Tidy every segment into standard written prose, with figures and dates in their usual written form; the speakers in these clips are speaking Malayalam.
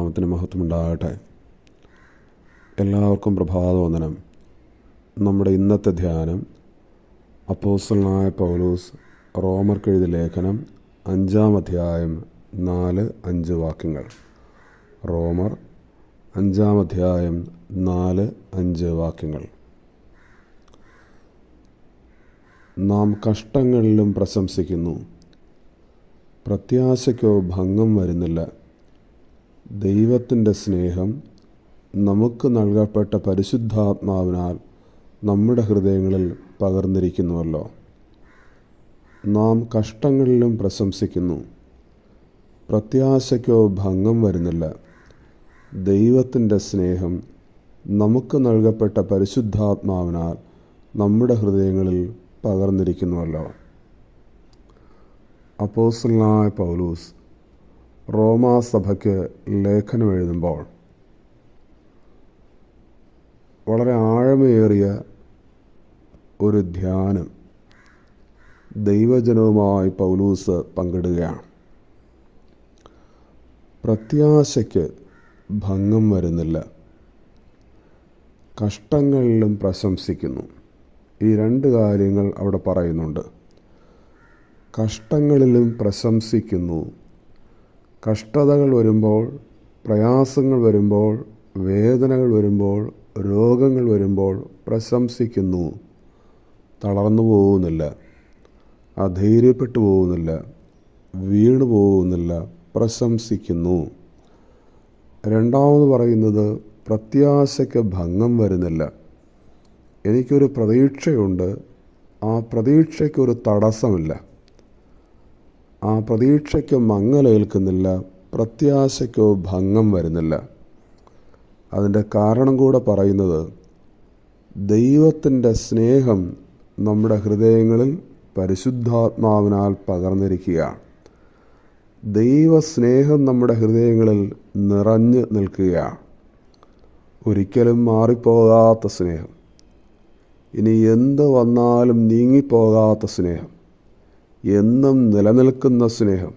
നാമത്തിന് മഹത്വമുണ്ടാകട്ടെ. എല്ലാവർക്കും പ്രഭാതവന്ദനം. നമ്മുടെ ഇന്നത്തെ ധ്യാനം അപ്പോസ്തലനായ പൗലോസ് റോമർക്കെഴുതിയ ലേഖനം 5-ാം അധ്യായം 4-5 വാക്യങ്ങൾ. റോമർ 5-ാം അധ്യായം 4-5 വാക്യങ്ങൾ. നാം കഷ്ടങ്ങളിലും പ്രശംസിക്കുന്നു, പ്രത്യാശയ്ക്കോ ഭംഗം വരുന്നില്ല. ദൈവത്തിൻ്റെ സ്നേഹം നമുക്ക് നൽകപ്പെട്ട പരിശുദ്ധാത്മാവിനാൽ നമ്മുടെ ഹൃദയങ്ങളിൽ പകർന്നിരിക്കുന്നുവല്ലോ. നാം കഷ്ടങ്ങളിലും പ്രശംസിക്കുന്നു, പ്രത്യാശയ്ക്കോ ഭംഗം വരുന്നില്ല. ദൈവത്തിൻ്റെ സ്നേഹം നമുക്ക് നൽകപ്പെട്ട പരിശുദ്ധാത്മാവിനാൽ നമ്മുടെ ഹൃദയങ്ങളിൽ പകർന്നിരിക്കുന്നുവല്ലോ. അപ്പോസ്തലനായ പൗലോസ് റോമാസഭയ്ക്ക് ലേഖനം എഴുതുമ്പോൾ വളരെ ആഴമേറിയ ഒരു ധ്യാനം ദൈവജനവുമായി പൗലോസ് പങ്കിടുകയാണ്. പ്രത്യാശയ്ക്ക് ഭംഗം വരുന്നില്ല, കഷ്ടങ്ങളിലും പ്രശംസിക്കുന്നു. ഈ രണ്ട് കാര്യങ്ങൾ അവിടെ പറയുന്നുണ്ട്. കഷ്ടങ്ങളിലും പ്രശംസിക്കുന്നു. കഷ്ടതകൾ വരുമ്പോൾ, പ്രയാസങ്ങൾ വരുമ്പോൾ, വേദനകൾ വരുമ്പോൾ, രോഗങ്ങൾ വരുമ്പോൾ പ്രശംസിക്കുന്നു. തളർന്നു പോകുന്നില്ല, അധൈര്യപ്പെട്ടു പോകുന്നില്ല, വീണു പോകുന്നില്ല, പ്രശംസിക്കുന്നു. രണ്ടാമത് പറയുന്നത് പ്രത്യാശയ്ക്ക് ഭംഗം വരുന്നില്ല. എനിക്കൊരു പ്രതീക്ഷയുണ്ട്, ആ പ്രതീക്ഷയ്ക്കൊരു തടസ്സമില്ല, ആ പ്രതീക്ഷയ്ക്ക് മങ്ങലേൽക്കുന്നില്ല, പ്രത്യാശയ്ക്കോ ഭംഗം വരുന്നില്ല. അതിൻ്റെ കാരണം കൂടെ പറയുന്നത് ദൈവത്തിൻ്റെ സ്നേഹം നമ്മുടെ ഹൃദയങ്ങളിൽ പരിശുദ്ധാത്മാവിനാൽ പകർന്നിരിക്കുകയാണ്. ദൈവസ്നേഹം നമ്മുടെ ഹൃദയങ്ങളിൽ നിറഞ്ഞു നിൽക്കുകയാണ്. ഒരിക്കലും മാറിപ്പോകാത്ത സ്നേഹം, ഇനി എന്ത് വന്നാലും നീങ്ങിപ്പോകാത്ത സ്നേഹം, എന്നും നിലനിൽക്കുന്ന സ്നേഹം,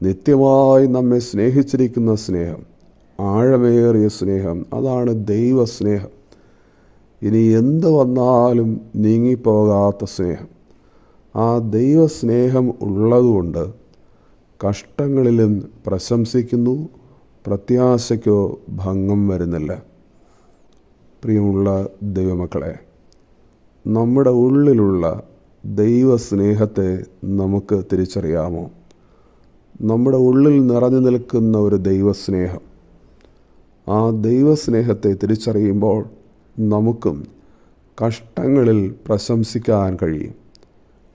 നിത്യമായി നമ്മെ സ്നേഹിച്ചിരിക്കുന്ന സ്നേഹം, ആഴമേറിയ സ്നേഹം, അതാണ് ദൈവസ്നേഹം. ഇനി എന്ത് വന്നാലും നീങ്ങിപ്പോകാത്ത സ്നേഹം. ആ ദൈവസ്നേഹം ഉള്ളതുകൊണ്ട് കഷ്ടങ്ങളിലും പ്രശംസിക്കുന്നു, പ്രത്യാശയ്ക്കോ ഭംഗം വരുന്നില്ല. പ്രിയമുള്ള ദൈവമക്കളെ, നമ്മുടെ ഉള്ളിലുള്ള ദൈവസ്നേഹത്തെ നമുക്ക് തിരിച്ചറിയാമോ? നമ്മുടെ ഉള്ളിൽ നിറഞ്ഞു നിൽക്കുന്ന ഒരു ദൈവസ്നേഹം. ആ ദൈവസ്നേഹത്തെ തിരിച്ചറിയുമ്പോൾ നമുക്കും കഷ്ടങ്ങളിൽ പ്രശംസിക്കാൻ കഴിയും.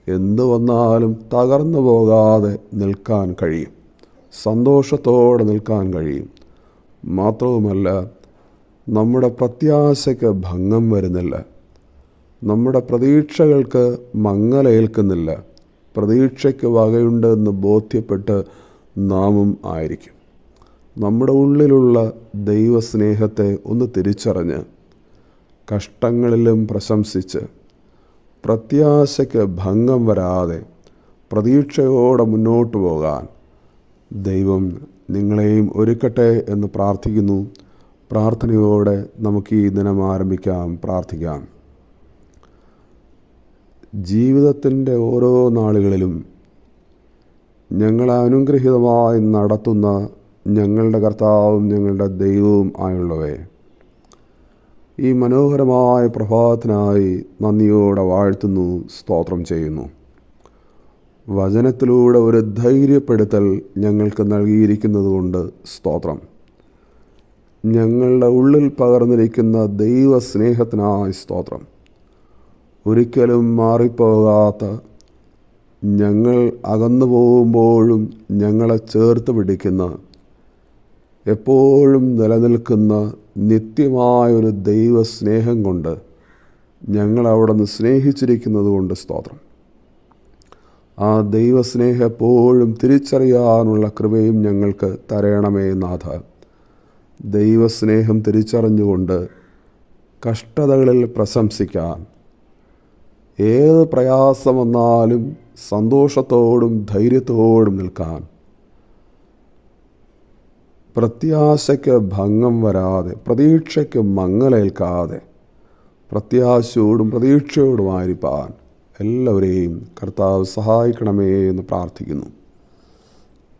എന്തു വന്നാലും തകർന്നു പോകാതെ നിൽക്കാൻ കഴിയും, സന്തോഷത്തോടെ നിൽക്കാൻ കഴിയും. മാത്രവുമല്ല, നമ്മുടെ പ്രത്യാശയ്ക്ക് ഭംഗം വരുന്നില്ല, നമ്മുടെ പ്രതീക്ഷകൾക്ക് മങ്ങലേൽക്കുന്നില്ല. പ്രതീക്ഷയ്ക്ക് വകയുണ്ടെന്ന് ബോധ്യപ്പെട്ട് നാമും ആയിരിക്കും. നമ്മുടെ ഉള്ളിലുള്ള ദൈവസ്നേഹത്തെ ഒന്ന് തിരിച്ചറിഞ്ഞ് കഷ്ടങ്ങളിലും പ്രശംസിച്ച് പ്രത്യാശയ്ക്ക് ഭംഗം വരാതെ പ്രതീക്ഷയോടെ മുന്നോട്ട് പോകാൻ ദൈവം നിങ്ങളെയും ഒരുക്കട്ടെ എന്ന് പ്രാർത്ഥിക്കുന്നു. പ്രാർത്ഥനയോടെ നമുക്ക് ഈ ദിനം ആരംഭിക്കാം. പ്രാർത്ഥിക്കാം. ജീവിതത്തിൻ്റെ ഓരോ നാളുകളിലും ഞങ്ങളെ അനുഗ്രഹീതമായി നടത്തുന്ന ഞങ്ങളുടെ കർത്താവും ഞങ്ങളുടെ ദൈവവും ആയുള്ളവേ, ഈ മനോഹരമായ പ്രഭാതത്തിനായി നന്ദിയോടെ വാഴ്ത്തുന്നു, സ്തോത്രം ചെയ്യുന്നു. വചനത്തിലൂടെ ഒരു ധൈര്യപ്പെടുത്തൽ ഞങ്ങൾക്ക് നൽകിയിരിക്കുന്നത് കൊണ്ട് സ്തോത്രം. ഞങ്ങളുടെ ഉള്ളിൽ പകർന്നിരിക്കുന്ന ദൈവസ്നേഹത്തിനായി സ്തോത്രം. ഒരിക്കലും മാറിപ്പോകാത്ത, ഞങ്ങൾ അകന്നു പോകുമ്പോഴും ഞങ്ങളെ ചേർത്ത് പിടിക്കുന്ന, എപ്പോഴും നിലനിൽക്കുന്ന നിത്യമായൊരു ദൈവസ്നേഹം കൊണ്ട് ഞങ്ങളവിടെ നിന്ന് സ്നേഹിച്ചിരിക്കുന്നത് കൊണ്ട് സ്തോത്രം. ആ ദൈവസ്നേഹം എപ്പോഴും തിരിച്ചറിയാനുള്ള കൃപയും ഞങ്ങൾക്ക് തരണമേ നാഥ. ദൈവസ്നേഹം തിരിച്ചറിഞ്ഞുകൊണ്ട് കഷ്ടതകളിൽ പ്രശംസിക്കാൻ, ഏത് പ്രയാസം വന്നാലും സന്തോഷത്തോടും ധൈര്യത്തോടും നിൽക്കാൻ പ്രത്യാശയ്ക്ക് ഭംഗം വരാതെ, പ്രതീക്ഷയ്ക്ക് മങ്ങലേൽക്കാതെ, പ്രത്യാശയോടും പ്രതീക്ഷയോടുമായിരിക്കാൻ എല്ലാവരെയും കർത്താവ് സഹായിക്കണമേ എന്ന് പ്രാർത്ഥിക്കുന്നു.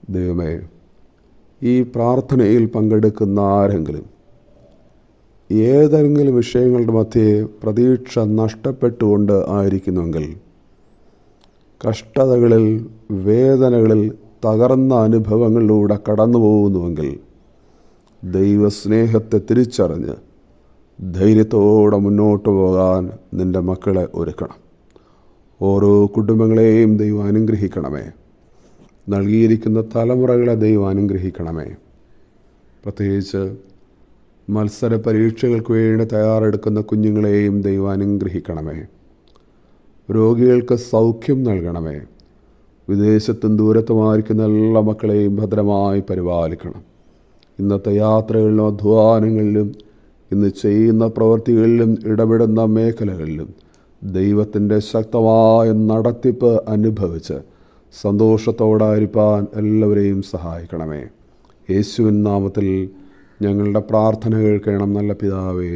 ദൈവമേ, ഈ പ്രാർത്ഥനയിൽ പങ്കെടുക്കുന്ന ആരെങ്കിലും ഏതെങ്കിലും വിഷയങ്ങളുടെ മധ്യേ പ്രതീക്ഷ നഷ്ടപ്പെട്ടുകൊണ്ട് ആയിരിക്കുന്നുവെങ്കിൽ, കഷ്ടതകളിൽ, വേദനകളിൽ, തകർന്ന അനുഭവങ്ങളിലൂടെ കടന്നു പോകുന്നുവെങ്കിൽ, ദൈവസ്നേഹത്തെ തിരിച്ചറിഞ്ഞ് ധൈര്യത്തോടെ മുന്നോട്ട് പോകാൻ നിൻ്റെ മക്കളെ ഒരുക്കണം. ഓരോ കുടുംബങ്ങളെയും ദൈവം അനുഗ്രഹിക്കണമേ. നൽകിയിരിക്കുന്ന തലമുറകളെ ദൈവം അനുഗ്രഹിക്കണമേ. പ്രത്യേകിച്ച് മത്സര പരീക്ഷകൾക്ക് വേണ്ടി തയ്യാറെടുക്കുന്ന കുഞ്ഞുങ്ങളെയും ദൈവം അനുഗ്രഹിക്കണമേ. രോഗികൾക്ക് സൗഖ്യം നൽകണമേ. വിദേശത്തും ദൂരത്തുമായിരിക്കുന്ന എല്ലാ മക്കളെയും ഭദ്രമായി പരിപാലിക്കണം. ഇന്നത്തെ യാത്രകളിലും അധ്വാനങ്ങളിലും ഇന്ന് ചെയ്യുന്ന പ്രവൃത്തികളിലും ഇടപെടുന്ന മേഖലകളിലും ദൈവത്തിൻ്റെ ശക്തമായ നടത്തിപ്പ് അനുഭവിച്ച് സന്തോഷത്തോടായിരിക്കാൻ എല്ലാവരെയും സഹായിക്കണമേ. യേശുവിൻ നാമത്തിൽ ഞങ്ങളുടെ പ്രാർത്ഥന കേൾക്കണം നല്ല പിതാവേ.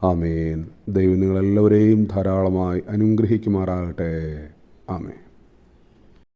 ആമേൻ. ദൈവം നിങ്ങളെല്ലാവരെയും ധാരാളമായി അനുഗ്രഹിക്കുമാറാകട്ടെ. ആമേൻ.